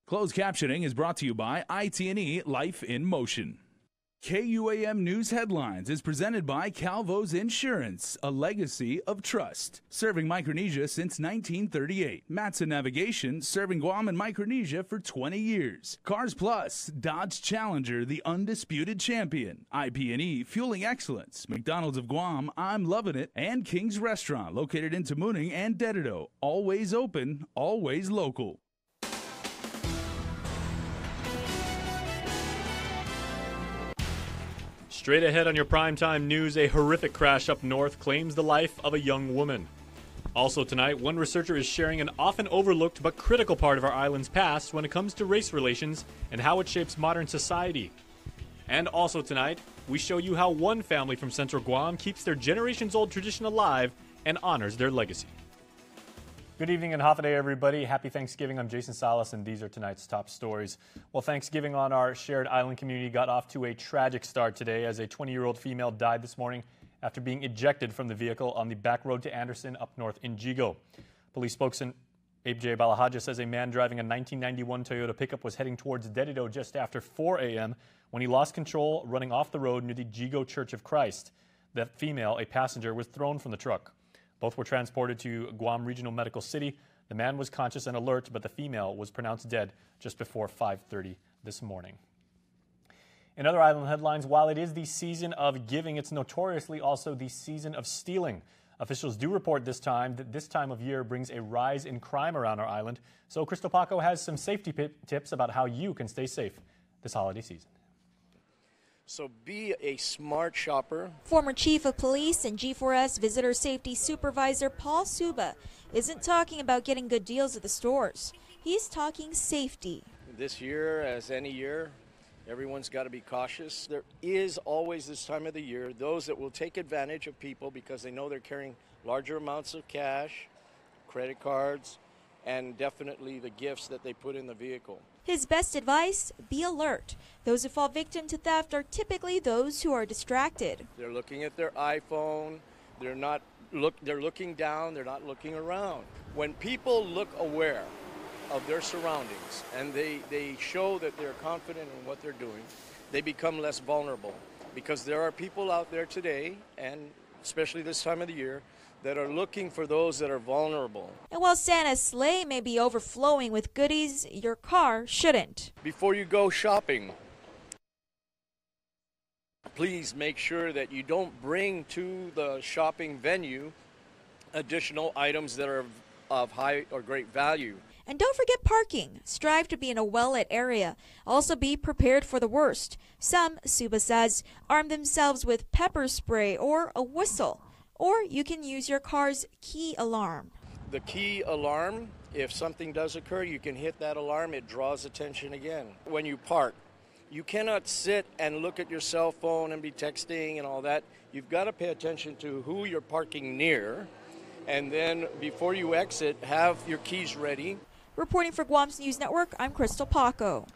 Closed captioning is brought to you by IT&E Life in Motion. KUAM News Headlines is presented by Calvo's Insurance, a legacy of trust. Serving Micronesia since 1938. Matson Navigation, serving Guam and Micronesia for 20 years. Cars Plus, Dodge Challenger, the undisputed champion. IP&E, fueling excellence. McDonald's of Guam, I'm loving it. And King's Restaurant, located in Tamuning and Dedido. Always open, always local. Straight ahead on your primetime news, a horrific crash up north claims the life of a young woman. Also tonight, one researcher is sharing an often overlooked but critical part of our island's past when it comes to race relations and how it shapes modern society. And also tonight, we show you how one family from Central Guam keeps their generations-old tradition alive and honors their legacy. Good evening and hafa day, everybody. Happy Thanksgiving. I'm Jason Salas, and these are tonight's top stories. Well, Thanksgiving on our shared island community got off to a tragic start today as a 20-year-old female died this morning after being ejected from the vehicle on the back road to Anderson up north in Jigo. Police spokesman Abe J. Balahaja says a man driving a 1991 Toyota pickup was heading towards Dedido just after 4 a.m. when he lost control running off the road near the Jigo Church of Christ. The female, a passenger, was thrown from the truck. Both were transported to Guam Regional Medical City. The man was conscious and alert, but the female was pronounced dead just before 5:30 this morning. In other island headlines, while it is the season of giving, it's notoriously also the season of stealing. Officials do report this time that this time of year brings a rise in crime around our island. So Crystal Paco has some safety tips about how you can stay safe this holiday season. So be a smart shopper. Former Chief of Police and G4S Visitor Safety Supervisor Paul Suba isn't talking about getting good deals at the stores. He's talking safety. This year, as any year, everyone's got to be cautious. There is always this time of the year those that will take advantage of people because they know they're carrying larger amounts of cash, credit cards, and definitely the gifts that they put in the vehicle. His best advice, be alert. Those who fall victim to theft are typically those who are distracted. They're looking at their iPhone, they're looking down, they're not looking around. When people look aware of their surroundings and they show that they're confident in what they're doing, they become less vulnerable because there are people out there today, and especially this time of the year, that are looking for those that are vulnerable. And while Santa's sleigh may be overflowing with goodies, your car shouldn't. Before you go shopping, please make sure that you don't bring to the shopping venue additional items that are of high or great value. And don't forget parking. Strive to be in a well-lit area. Also be prepared for the worst. Some, Suba says, arm themselves with pepper spray or a whistle. Or you can use your car's key alarm. The key alarm, if something does occur, you can hit that alarm. It draws attention again. When you park, you cannot sit and look at your cell phone and be texting and all that. You've got to pay attention to who you're parking near. And then before you exit, have your keys ready. Reporting for Guam's News Network, I'm Crystal Paco.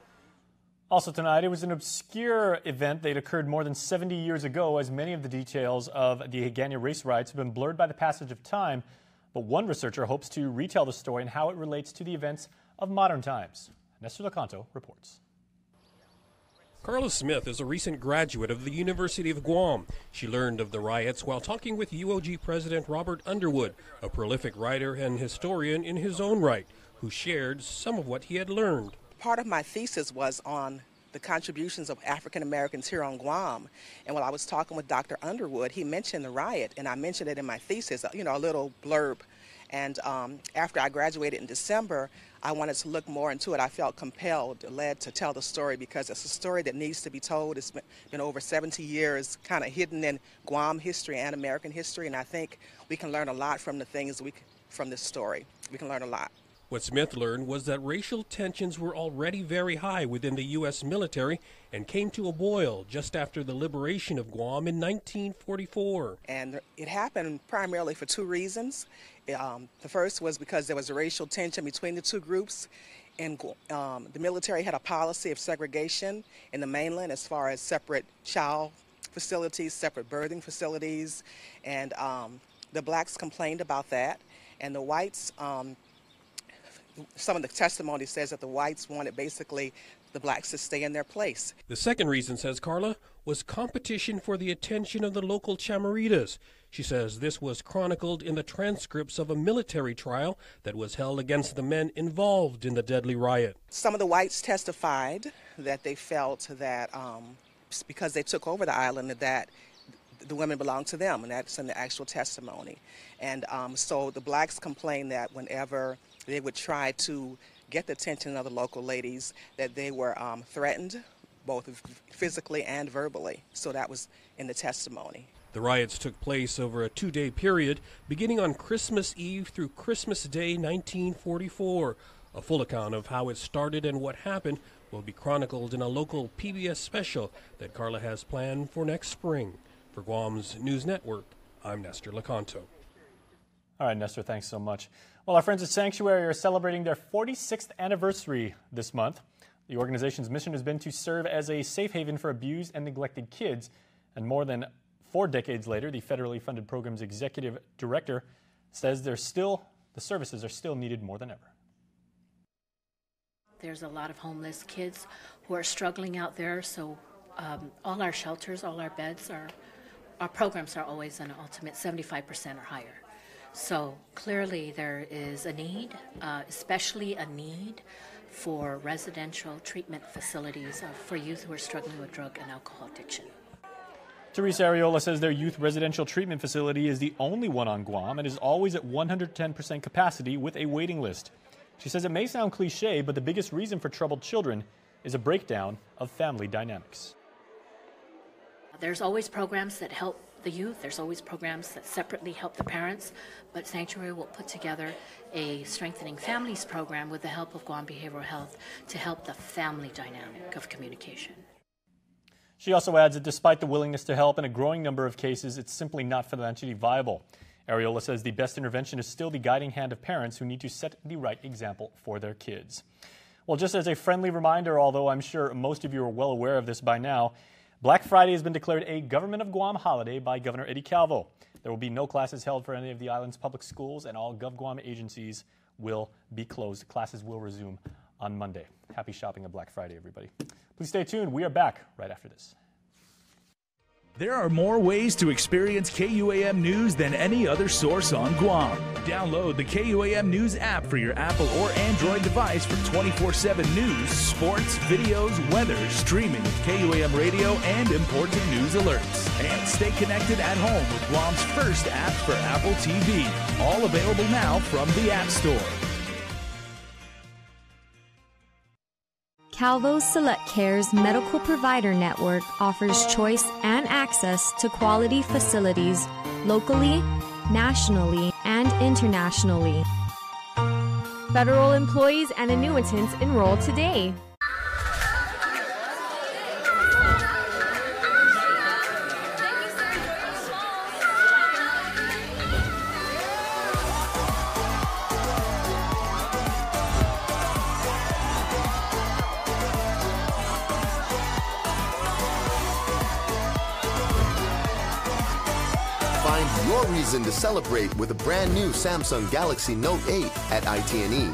Also tonight, it was an obscure event that occurred more than 70 years ago, as many of the details of the Agana race riots have been blurred by the passage of time. But one researcher hopes to retell the story and how it relates to the events of modern times. Nestor Lecanto reports. Carla Smith is a recent graduate of the University of Guam. She learned of the riots while talking with UOG President Robert Underwood, a prolific writer and historian in his own right, who shared some of what he had learned. Part of my thesis was on the contributions of African Americans here on Guam. And while I was talking with Dr. Underwood, he mentioned the riot, and I mentioned it in my thesis, a little blurb. And after I graduated in December, I wanted to look more into it. I felt compelled, led to tell the story because it's a story that needs to be told. It's been over 70 years kind of hidden in Guam history and American history, and I think we can learn a lot from the things from this story. We can learn a lot. What Smith learned was that racial tensions were already very high within the U.S. military and came to a boil just after the liberation of Guam in 1944. And it happened primarily for two reasons. The first was because there was a racial tension between the two groups. And the military had a policy of segregation in the mainland as far as separate child facilities, separate birthing facilities. And the blacks complained about that. And the whites some of the testimony says that the whites wanted basically the blacks to stay in their place. The second reason, says Carla, was competition for the attention of the local chamaritas. She says this was chronicled in the transcripts of a military trial that was held against the men involved in the deadly riot. Some of the whites testified that they felt that because they took over the island, that the women belonged to them, and that's in the actual testimony. And so the blacks complained that whenever they would try to get the attention of the local ladies, that they were threatened, both physically and verbally. So that was in the testimony. The riots took place over a 2-day period, beginning on Christmas Eve through Christmas Day 1944. A full account of how it started and what happened will be chronicled in a local PBS special that Carla has planned for next spring. For Guam's News Network, I'm Nestor Lecanto. All right, Nestor, thanks so much. Well, our friends at Sanctuary are celebrating their 46th anniversary this month. The organization's mission has been to serve as a safe haven for abused and neglected kids. And more than 4 decades later, the federally funded program's executive director says the services are still needed more than ever. There's a lot of homeless kids who are struggling out there, so all our shelters, all our beds, our programs are always an ultimate 75% or higher. So clearly there is a need, especially a need for residential treatment facilities for youth who are struggling with drug and alcohol addiction. Teresa Ariola says their youth residential treatment facility is the only one on Guam and is always at 110% capacity with a waiting list. She says it may sound cliche, but the biggest reason for troubled children is a breakdown of family dynamics. There's always programs that help the youth. There's always programs that separately help the parents, but Sanctuary will put together a Strengthening Families program with the help of Guam Behavioral Health to help the family dynamic of communication. She also adds that despite the willingness to help in a growing number of cases, it's simply not financially viable. Ariola says the best intervention is still the guiding hand of parents who need to set the right example for their kids. Well, just as a friendly reminder, although I'm sure most of you are well aware of this by now, Black Friday has been declared a Government of Guam holiday by Governor Eddie Calvo. There will be no classes held for any of the island's public schools, and all GovGuam agencies will be closed. Classes will resume on Monday. Happy shopping on Black Friday, everybody. Please stay tuned. We are back right after this. There are more ways to experience KUAM News than any other source on Guam. Download the KUAM News app for your Apple or Android device for 24/7 news, sports, videos, weather, streaming of KUAM radio, and important news alerts. And stay connected at home with Guam's first app for Apple TV. All available now from the App Store. Calvo Select Care's Medical Provider Network offers choice and access to quality facilities locally, nationally, and internationally. Federal employees and annuitants enroll today. Your reason to celebrate with a brand new Samsung Galaxy Note 8 at IT&E.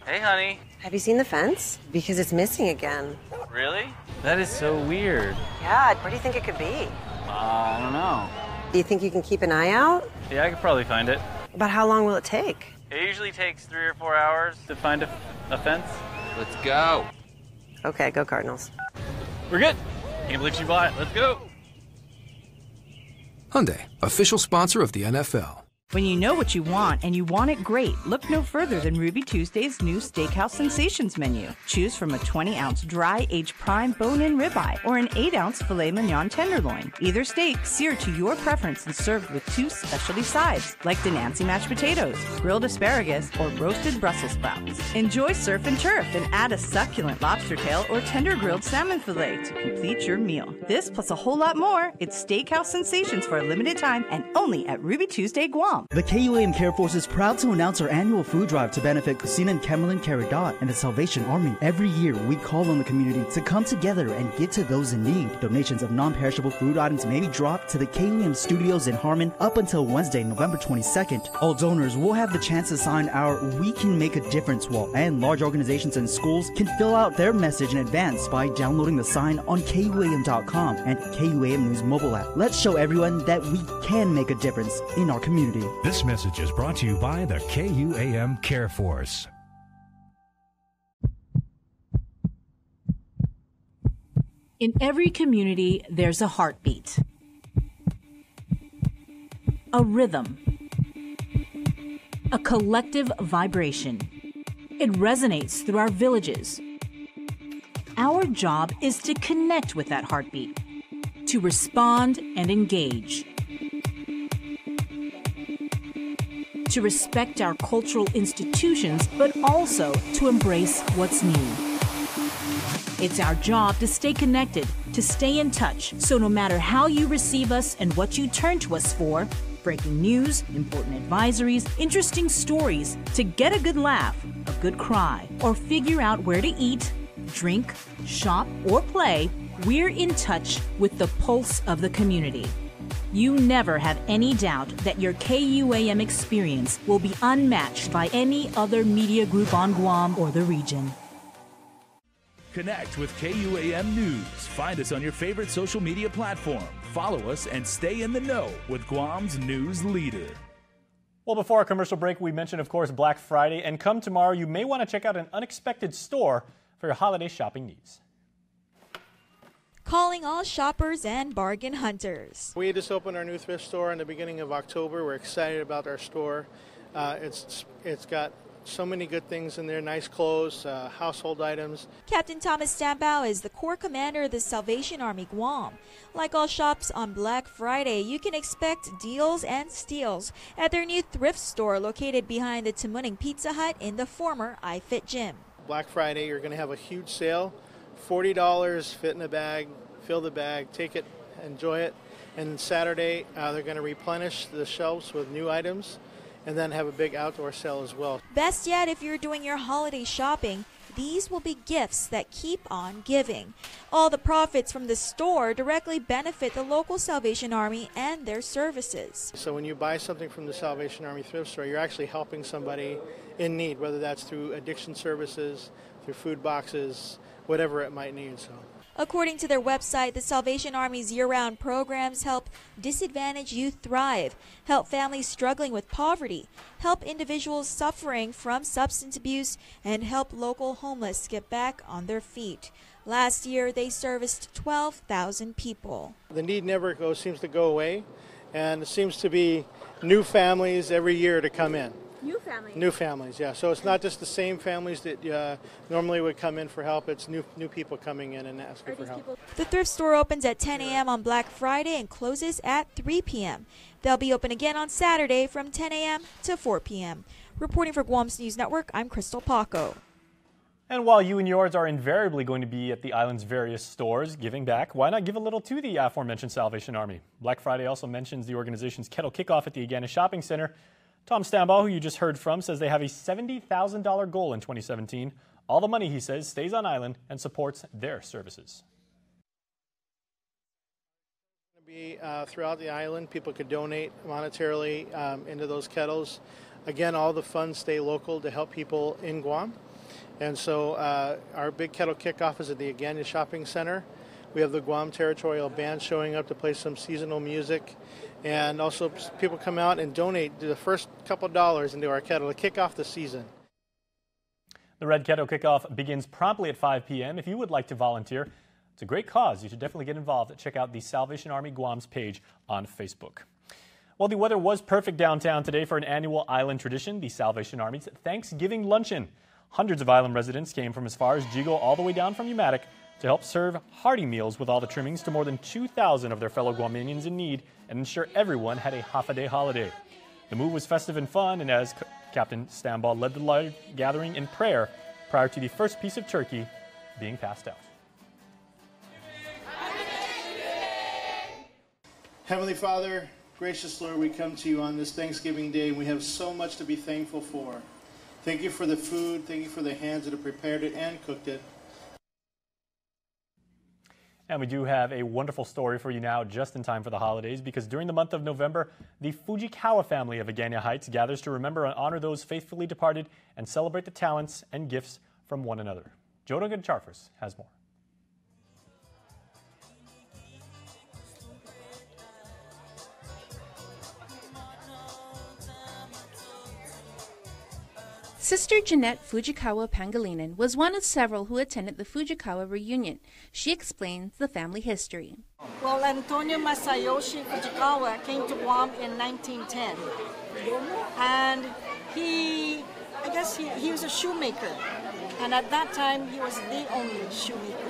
Hey, honey. Have you seen the fence? Because it's missing again. Really? That is so weird. Yeah, where do you think it could be? I don't know. Do you think you can keep an eye out? Yeah, I could probably find it. About how long will it take? It usually takes 3 or 4 hours to find a fence. Let's go. Okay, go Cardinals. We're good. Can't believe she bought it. Let's go. Hyundai, official sponsor of the NFL. When you know what you want and you want it great, look no further than Ruby Tuesday's new Steakhouse Sensations menu. Choose from a 20-ounce dry aged prime bone-in ribeye or an 8-ounce filet mignon tenderloin. Either steak seared to your preference and served with 2 specialty sides, like Denancy mashed potatoes, grilled asparagus, or roasted Brussels sprouts. Enjoy surf and turf and add a succulent lobster tail or tender grilled salmon fillet to complete your meal. This plus a whole lot more. It's Steakhouse Sensations for a limited time and only at Ruby Tuesday Guam. KUAM. The KUAM Care Force is proud to announce our annual food drive to benefit Kusina and Kemelin Caridad and the Salvation Army. Every year, we call on the community to come together and give to those in need. Donations of non-perishable food items may be dropped to the KUAM studios in Harmon up until Wednesday, November 22nd. All donors will have the chance to sign our We Can Make a Difference wall, and large organizations and schools can fill out their message in advance by downloading the sign on KUAM.com and KUAM News mobile app. Let's show everyone that we can make a difference in our community. This message is brought to you by the KUAM Care Force. In every community, there's a heartbeat, a rhythm, a collective vibration. It resonates through our villages. Our job is to connect with that heartbeat, to respond and engage, to respect our cultural institutions, but also to embrace what's new. It's our job to stay connected, to stay in touch, so no matter how you receive us and what you turn to us for, breaking news, important advisories, interesting stories, to get a good laugh, a good cry, or figure out where to eat, drink, shop, or play, we're in touch with the pulse of the community. You never have any doubt that your KUAM experience will be unmatched by any other media group on Guam or the region. Connect with KUAM News. Find us on your favorite social media platform. Follow us and stay in the know with Guam's news leader. Well, before our commercial break, we mentioned, of course, Black Friday. And come tomorrow, you may want to check out an unexpected store for your holiday shopping needs. Calling all shoppers and bargain hunters. We just opened our new thrift store in the beginning of October. We're excited about our store. It's got so many good things in there, nice clothes, household items. Captain Thomas Stambao is the Corps Commander of the Salvation Army Guam. Like all shops on Black Friday, you can expect deals and steals at their new thrift store located behind the Tamuning Pizza Hut in the former iFit Gym. Black Friday, you're going to have a huge sale, $40, fit in a bag, fill the bag, take it, enjoy it. And Saturday, they're going to replenish the shelves with new items, and then have a big outdoor sale as well. Best yet, if you're doing your holiday shopping, these will be gifts that keep on giving. All the profits from the store directly benefit the local Salvation Army and their services. So when you buy something from the Salvation Army thrift store, you're actually helping somebody in need, whether that's through addiction services, through food boxes, whatever it might need. So. According to their website, the Salvation Army's year-round programs help disadvantaged youth thrive, help families struggling with poverty, help individuals suffering from substance abuse, and help local homeless get back on their feet. Last year, they serviced 12,000 people. The need never seems to go away, and it seems to be new families every year to come in. New families? New families, yeah. So it's not just the same families that normally would come in for help. It's new people coming in and asking for help. The thrift store opens at 10 a.m. on Black Friday and closes at 3 p.m. They'll be open again on Saturday from 10 a.m. to 4 p.m. Reporting for Guam's News Network, I'm Crystal Paco. And while you and yours are invariably going to be at the island's various stores giving back, why not give a little to the aforementioned Salvation Army? Black Friday also mentions the organization's Kettle Kickoff at the Agana Shopping Center. Tom Stambao, who you just heard from, says they have a $70,000 goal in 2017. All the money, he says, stays on island and supports their services. Be throughout the island, people could donate monetarily into those kettles. Again, all the funds stay local to help people in Guam. And so our big kettle kickoff is at the Agana Shopping Center. We have the Guam Territorial Band showing up to play some seasonal music. And also people come out and donate the first couple dollars into our kettle to kick off the season. The Red Kettle Kickoff begins promptly at 5 p.m. If you would like to volunteer, it's a great cause. You should definitely get involved. Check out the Salvation Army Guam's page on Facebook. Well, the weather was perfect downtown today for an annual island tradition, the Salvation Army's Thanksgiving Luncheon. Hundreds of island residents came from as far as Jigo all the way down from Umatic to help serve hearty meals with all the trimmings to more than 2,000 of their fellow Guamanians in need and ensure everyone had a half-a-day holiday. The move was festive and fun, and as Captain Stambao led the large gathering in prayer prior to the first piece of turkey being passed out. Heavenly Father, Gracious Lord, we come to you on this Thanksgiving Day, and we have so much to be thankful for. Thank you for the food. Thank you for the hands that have prepared it and cooked it. And we do have a wonderful story for you now, just in time for the holidays, because during the month of November, the Fujikawa family of Agana Heights gathers to remember and honor those faithfully departed and celebrate the talents and gifts from one another. Jodogan Charfers has more. Sister Jeanette Fujikawa Pangilinan was one of several who attended the Fujikawa reunion. She explains the family history. Well, Antonio Masayoshi Fujikawa came to Guam in 1910. And I guess he was a shoemaker. And at that time, he was the only shoemaker.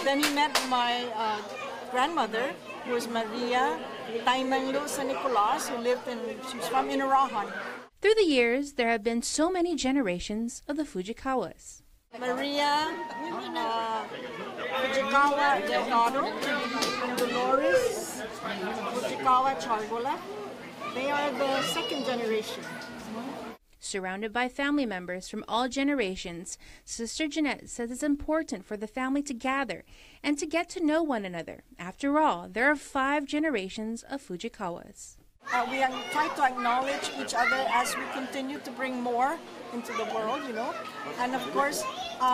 Then he met my grandmother, who was Maria Tainanglo San Nicolas, she was from Inarajan. Through the years, there have been so many generations of the Fujikawas. Maria Fujikawa Delgado and Dolores Fujikawa Chargola. They are the second generation. Surrounded by family members from all generations, Sister Jeanette says it's important for the family to gather and to get to know one another. After all, there are 5 generations of Fujikawas. We try to acknowledge each other as we continue to bring more into the world, And of course,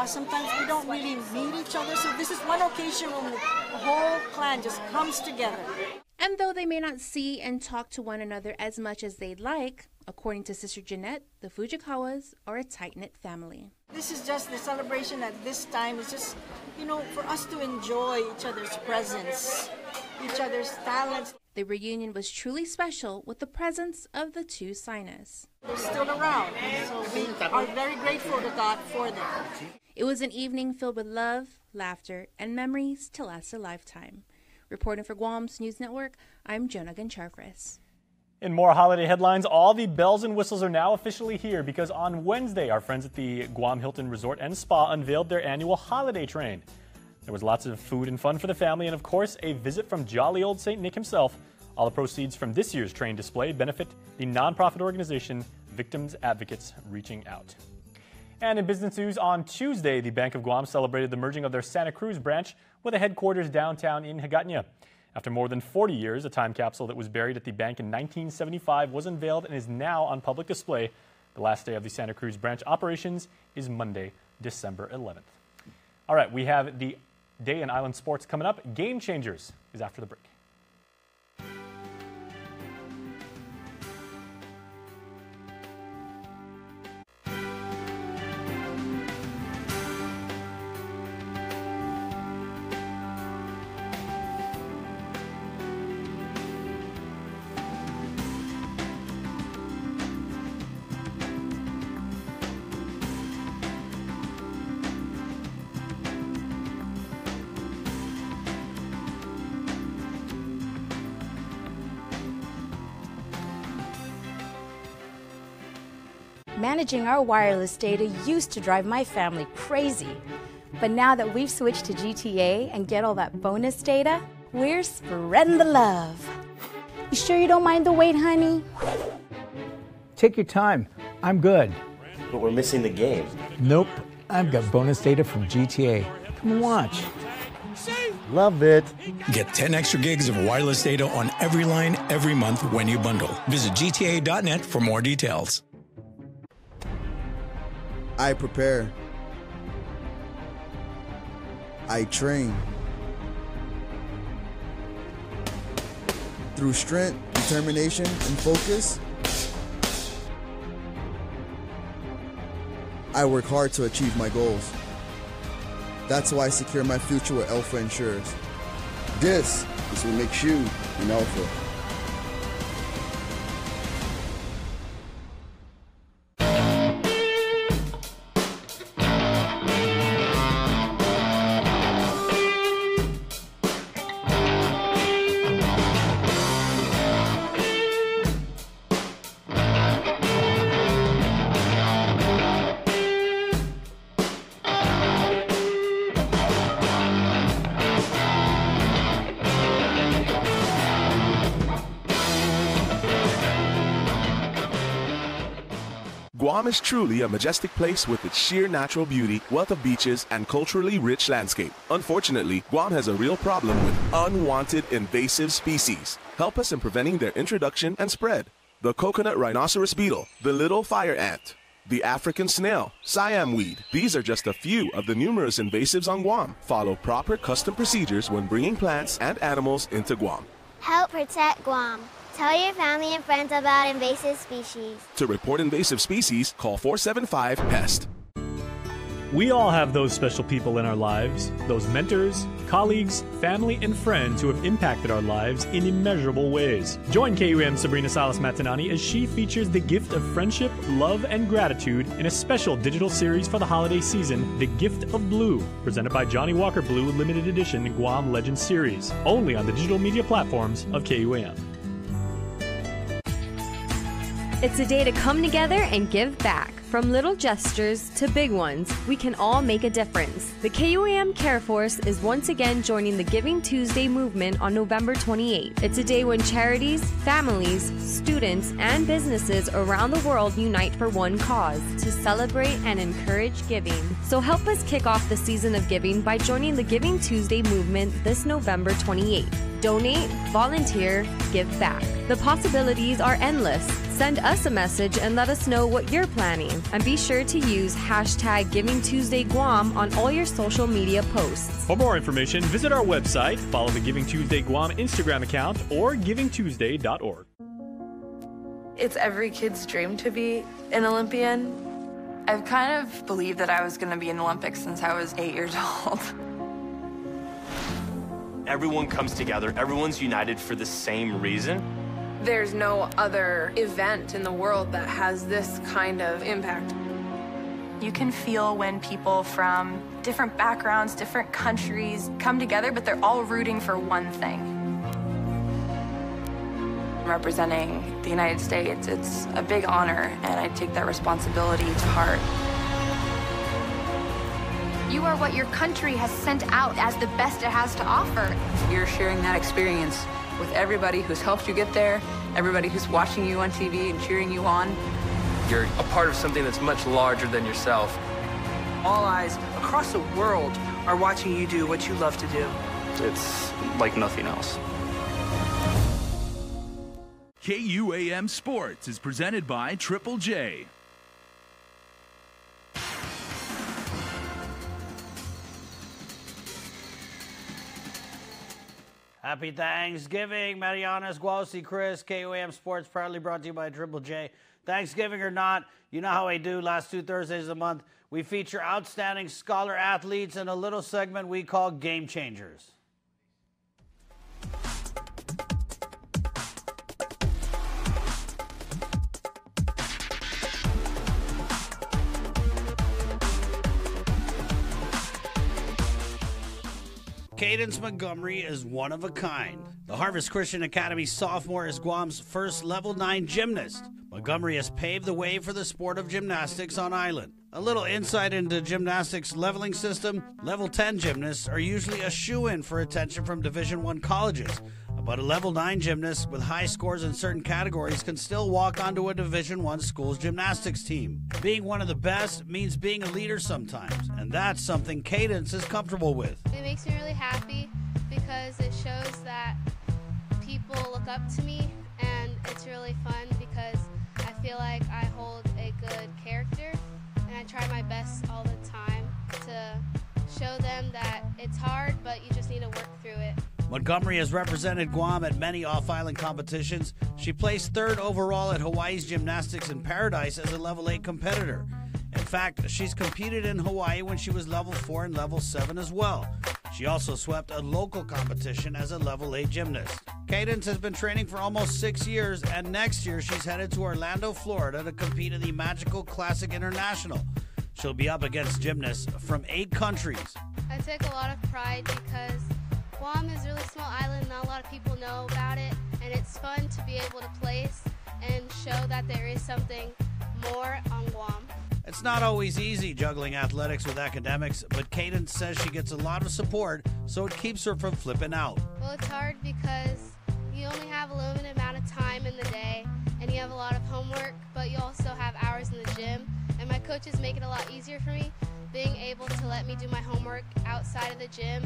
sometimes we don't really meet each other. So this is one occasion when the whole clan just comes together. And though they may not see and talk to one another as much as they'd like, according to Sister Jeanette, the Fujikawas are a tight-knit family. This is just the celebration at this time. It's just, for us to enjoy each other's presence, each other's talents. The reunion was truly special with the presence of the 2 Sinas. They're still around, so we are very grateful to God for them. It was an evening filled with love, laughter, and memories to last a lifetime. Reporting for Guam's News Network, I'm Jonah Gancharfris. In more holiday headlines, all the bells and whistles are now officially here because on Wednesday, our friends at the Guam Hilton Resort and Spa unveiled their annual holiday train. There was lots of food and fun for the family and, of course, a visit from jolly old St. Nick himself. All the proceeds from this year's train display benefit the nonprofit organization Victims Advocates Reaching Out. And in business news, on Tuesday, the Bank of Guam celebrated the merging of their Santa Cruz branch with a headquarters downtown in Agana. After more than 40 years, a time capsule that was buried at the bank in 1975 was unveiled and is now on public display. The last day of the Santa Cruz branch operations is Monday, December 11th. All right, we have the Day in Island Sports coming up. Game Changers is after the break. Managing our wireless data used to drive my family crazy. But now that we've switched to GTA and get all that bonus data, we're spreading the love. You sure you don't mind the wait, honey? Take your time. I'm good. But we're missing the game. Nope. I've got bonus data from GTA. Come watch. Love it. Get 10 extra gigs of wireless data on every line every month when you bundle. Visit gta.net for more details. I prepare. I train. Through strength, determination, and focus, I work hard to achieve my goals. That's why I secure my future with Alpha Insurance. This is what makes you an Alpha. Guam is truly a majestic place with its sheer natural beauty, wealth of beaches, and culturally rich landscape. Unfortunately, Guam has a real problem with unwanted invasive species. Help us in preventing their introduction and spread. The coconut rhinoceros beetle, the little fire ant, the African snail, Siam weed. These are just a few of the numerous invasives on Guam. Follow proper custom procedures when bringing plants and animals into Guam. Help protect Guam. Tell your family and friends about invasive species. To report invasive species, call 475-PEST. We all have those special people in our lives, those mentors, colleagues, family, and friends who have impacted our lives in immeasurable ways. Join KUAM Sabrina Salas-Matanani as she features the gift of friendship, love, and gratitude in a special digital series for the holiday season, The Gift of Blue, presented by Johnny Walker Blue Limited Edition Guam Legends Series, only on the digital media platforms of KUAM. It's a day to come together and give back. From little gestures to big ones, we can all make a difference. The KUAM Care Force is once again joining the Giving Tuesday movement on November 28th. It's a day when charities, families, students, and businesses around the world unite for one cause, to celebrate and encourage giving. So help us kick off the season of giving by joining the Giving Tuesday movement this November 28th. Donate, volunteer, give back. The possibilities are endless. Send us a message and let us know what you're planning. And be sure to use hashtag GivingTuesdayGuam on all your social media posts. For more information, visit our website, follow the Giving Tuesday Guam Instagram account, or givingtuesday.org. It's every kid's dream to be an Olympian. I've kind of believed that I was going to be in the Olympics since I was 8 years old. Everyone comes together, everyone's united for the same reason. There's no other event in the world that has this kind of impact. You can feel when people from different backgrounds, different countries come together, but they're all rooting for one thing. Representing the United States, it's a big honor, and I take that responsibility to heart. You are what your country has sent out as the best it has to offer. You're sharing that experience with everybody who's helped you get there, everybody who's watching you on TV and cheering you on. You're a part of something that's much larger than yourself. All eyes across the world are watching you do what you love to do. It's like nothing else. KUAM Sports is presented by Triple J. Happy Thanksgiving, Marianas, Guausi, Chris, KUAM Sports, proudly brought to you by Triple J. Thanksgiving or not, you know how I do. Last 2 Thursdays of the month, we feature outstanding scholar athletes in a little segment we call Game Changers. Cadence Montgomery is one of a kind. The Harvest Christian Academy sophomore is Guam's first Level 9 gymnast. Montgomery has paved the way for the sport of gymnastics on island. A little insight into gymnastics leveling system: Level 10 gymnasts are usually a shoo-in for attention from Division I colleges. But a Level 9 gymnast with high scores in certain categories can still walk onto a Division I school's gymnastics team. Being one of the best means being a leader sometimes, and that's something Cadence is comfortable with. It makes me really happy because it shows that people look up to me, and it's really fun because I feel like I hold a good character, and I try my best all the time to show them that it's hard, but you just need to work through it. Montgomery has represented Guam at many off-island competitions. She placed 3rd overall at Hawaii's Gymnastics in Paradise as a Level 8 competitor. In fact, she's competed in Hawaii when she was Level 4 and Level 7 as well. She also swept a local competition as a Level 8 gymnast. Cadence has been training for almost 6 years, and next year she's headed to Orlando, Florida to compete in the Magical Classic International. She'll be up against gymnasts from 8 countries. I take a lot of pride because Guam is a really small island, not a lot of people know about it, and it's fun to be able to place and show that there is something more on Guam. It's not always easy juggling athletics with academics, but Cadence says she gets a lot of support, so it keeps her from flipping out. Well, it's hard because you only have a limited amount of time in the day, and you have a lot of homework, but you also have hours in the gym. coaches make it a lot easier for me, being able to let me do my homework outside of the gym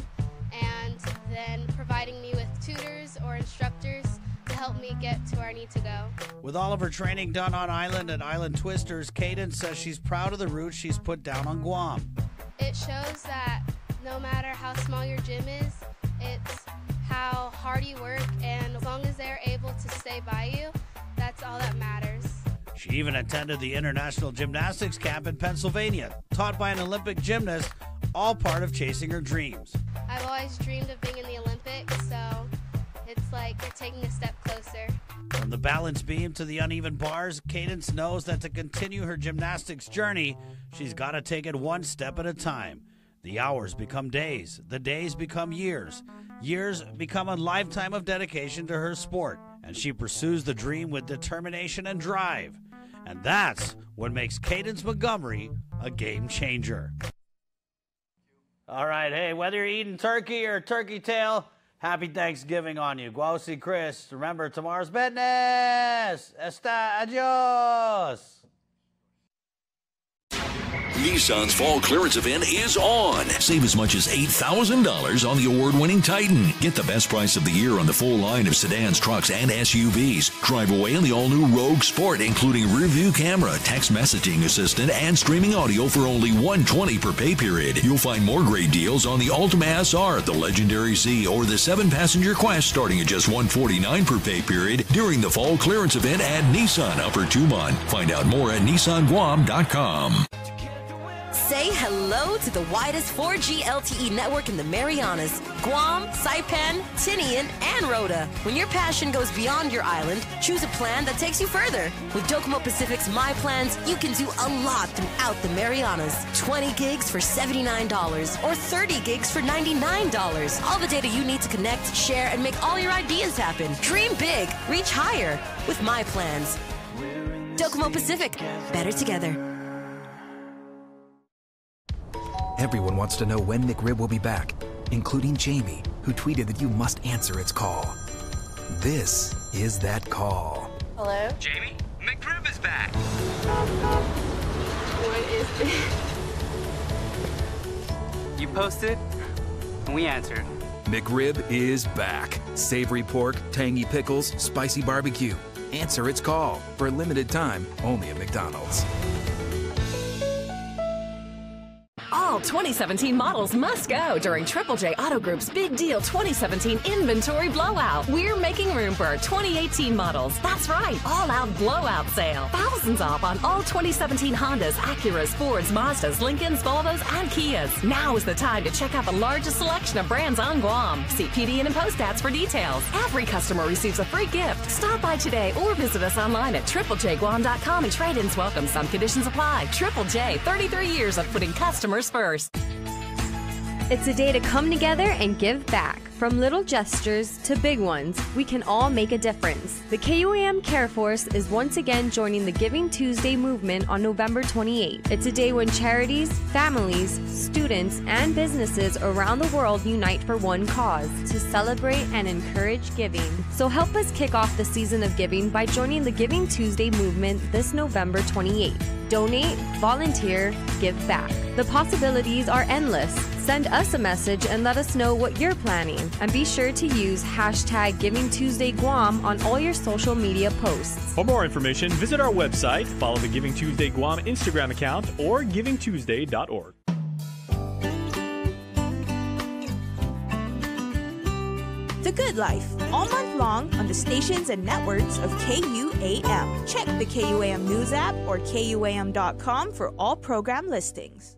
and then providing me with tutors or instructors to help me get to where I need to go. With all of her training done on island at Island Twisters, Cadence says she's proud of the roots she's put down on Guam. It shows that no matter how small your gym is, it's how hard you work, and as long as they're able to stay by you, that's all that matters. She even attended the International Gymnastics Camp in Pennsylvania, taught by an Olympic gymnast, all part of chasing her dreams. I've always dreamed of being in the Olympics, so it's like you're taking a step closer. From the balance beam to the uneven bars, Cadence knows that to continue her gymnastics journey, she's got to take it one step at a time. The hours become days, the days become years, years become a lifetime of dedication to her sport, and she pursues the dream with determination and drive. And that's what makes Cadence Montgomery a game changer. All right, hey, whether you're eating turkey or turkey tail, happy Thanksgiving on you. Guausi Chris, remember, tomorrow's business. Adios. Nissan's fall clearance event is on. Save as much as $8,000 on the award-winning Titan. Get the best price of the year on the full line of sedans, trucks, and SUVs. Drive away in the all-new Rogue Sport, including rear-view camera, text messaging assistant, and streaming audio for only $120 per pay period. You'll find more great deals on the Altima SR, the Legendary C, or the 7-passenger Quest, starting at just $149 per pay period during the fall clearance event at Nissan Upper Tumon. Find out more at NissanGuam.com. Say hello to the widest 4G LTE network in the Marianas, Guam, Saipan, Tinian, and Rota. When your passion goes beyond your island, choose a plan that takes you further. With Docomo Pacific's My Plans, you can do a lot throughout the Marianas. 20 gigs for $79 or 30 gigs for $99. All the data you need to connect, share, and make all your ideas happen. Dream big, reach higher with My Plans. Docomo Pacific, better together. Everyone wants to know when McRib will be back, including Jamie, who tweeted that you must answer its call. This is that call. Hello? Jamie, McRib is back. What is this? You posted, and we answered. McRib is back. Savory pork, tangy pickles, spicy barbecue. Answer its call. For a limited time, only at McDonald's. All 2017 models must go during Triple J Auto Group's Big Deal 2017 Inventory Blowout. We're making room for our 2018 models. That's right, all-out blowout sale. Thousands off on all 2017 Hondas, Acuras, Fords, Mazdas, Lincolns, Volvos, and Kias. Now is the time to check out the largest selection of brands on Guam. See PDN and post ads for details. Every customer receives a free gift. Stop by today or visit us online at triplejguam.com and trade-ins welcome. Some conditions apply. Triple J, 33 years of putting customers first. It's a day to come together and give back. From little gestures to big ones, we can all make a difference. The KUAM Care Force is once again joining the Giving Tuesday movement on November 28th. It's a day when charities, families, students, and businesses around the world unite for one cause, to celebrate and encourage giving. So help us kick off the season of giving by joining the Giving Tuesday movement this November 28th. Donate, volunteer, give back. The possibilities are endless. Send us a message and let us know what you're planning. And be sure to use hashtag GivingTuesdayGuam on all your social media posts. For more information, visit our website, follow the Giving Tuesday Guam Instagram account, or givingtuesday.org. The Good Life, all month long on the stations and networks of KUAM. Check the KUAM News app or KUAM.com for all program listings.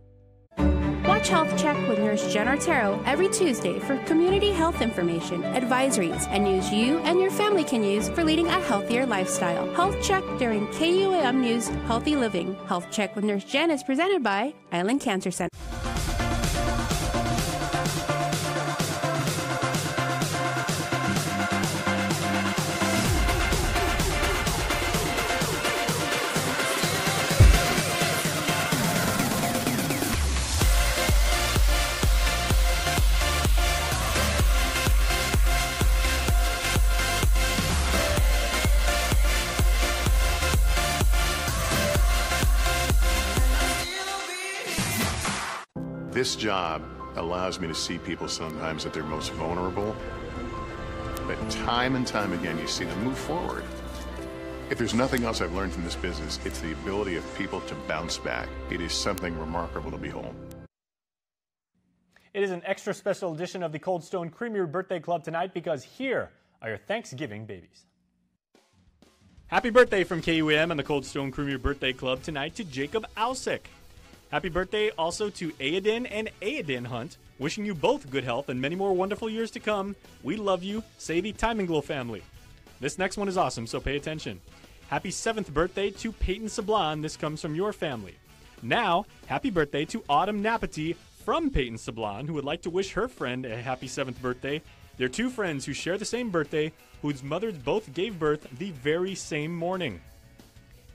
Watch Health Check with Nurse Jen Artero every Tuesday for community health information, advisories, and news you and your family can use for leading a healthier lifestyle. Health Check during KUAM News Healthy Living. Health Check with Nurse Jen is presented by Island Cancer Center. This job allows me to see people sometimes at their most vulnerable, but time and time again you see them move forward. If there's nothing else I've learned from this business, it's the ability of people to bounce back. It is something remarkable to behold. It is an extra special edition of the Cold Stone Creamery Birthday Club tonight because here are your Thanksgiving babies. Happy birthday from KUAM and the Cold Stone Creamery Birthday Club tonight to Jacob Alsick. Happy birthday also to Aiden and Aiden Hunt. Wishing you both good health and many more wonderful years to come. We love you, say the Time and Glow family. This next one is awesome, so pay attention. Happy 7th birthday to Peyton Sablon. This comes from your family. Now, happy birthday to Autumn Napati from Peyton Sablon, who would like to wish her friend a happy 7th birthday. They're two friends who share the same birthday, whose mothers both gave birth the very same morning.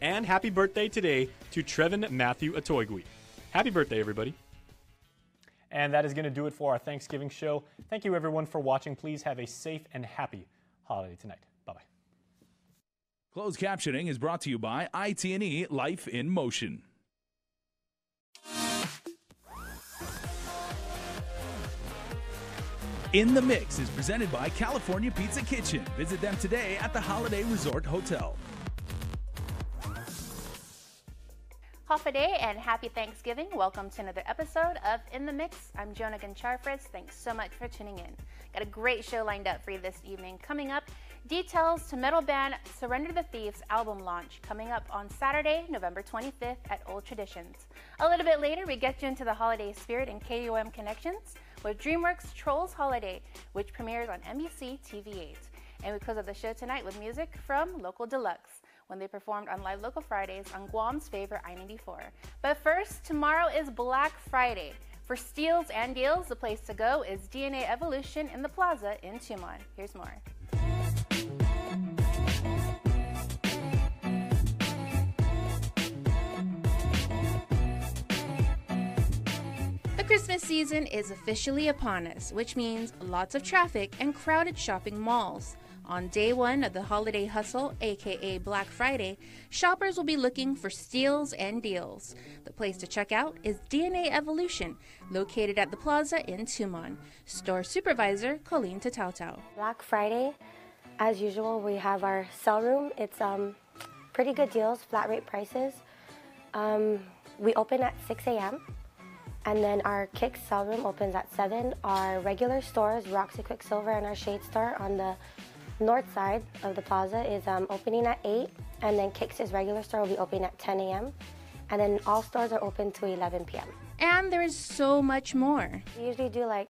And happy birthday today to Trevin Matthew Atoigui. Happy birthday, everybody. And that is going to do it for our Thanksgiving show. Thank you, everyone, for watching. Please have a safe and happy holiday tonight. Bye-bye. Closed captioning is brought to you by IT&E Life in Motion. In the Mix is presented by California Pizza Kitchen. Visit them today at the Holiday Resort Hotel. Hafa Day and happy Thanksgiving. Welcome to another episode of In the Mix. I'm Jonah Goncharfris. Thanks so much for tuning in. Got a great show lined up for you this evening. Coming up, details to metal band Surrender the Thieves album launch coming up on Saturday, November 25th at Old Traditions. A little bit later, we get you into the holiday spirit in KUAM Connections with DreamWorks Trolls Holiday, which premieres on NBC TV8. And we close out the show tonight with music from Local Deluxe, when they performed on Live Local Fridays on Guam's favorite I-94. But first, tomorrow is Black Friday. For steals and deals, the place to go is DNA Evolution in the Plaza in Tumon. Here's more. The Christmas season is officially upon us, which means lots of traffic and crowded shopping malls. On day one of the holiday hustle, aka Black Friday, shoppers will be looking for steals and deals. The place to check out is DNA Evolution, located at the Plaza in Tumon. Store supervisor Colleen Tatautau. Black Friday, as usual, we have our sell room. It's pretty good deals, flat rate prices. We open at 6 a.m. and then our Kicks sell room opens at 7. Our regular stores, Roxy Quicksilver and our Shade Store on the north side of the plaza is opening at 8, and then Kicks' regular store will be opening at 10 a.m. and then all stores are open to 11 p.m. And there is so much more. We usually do like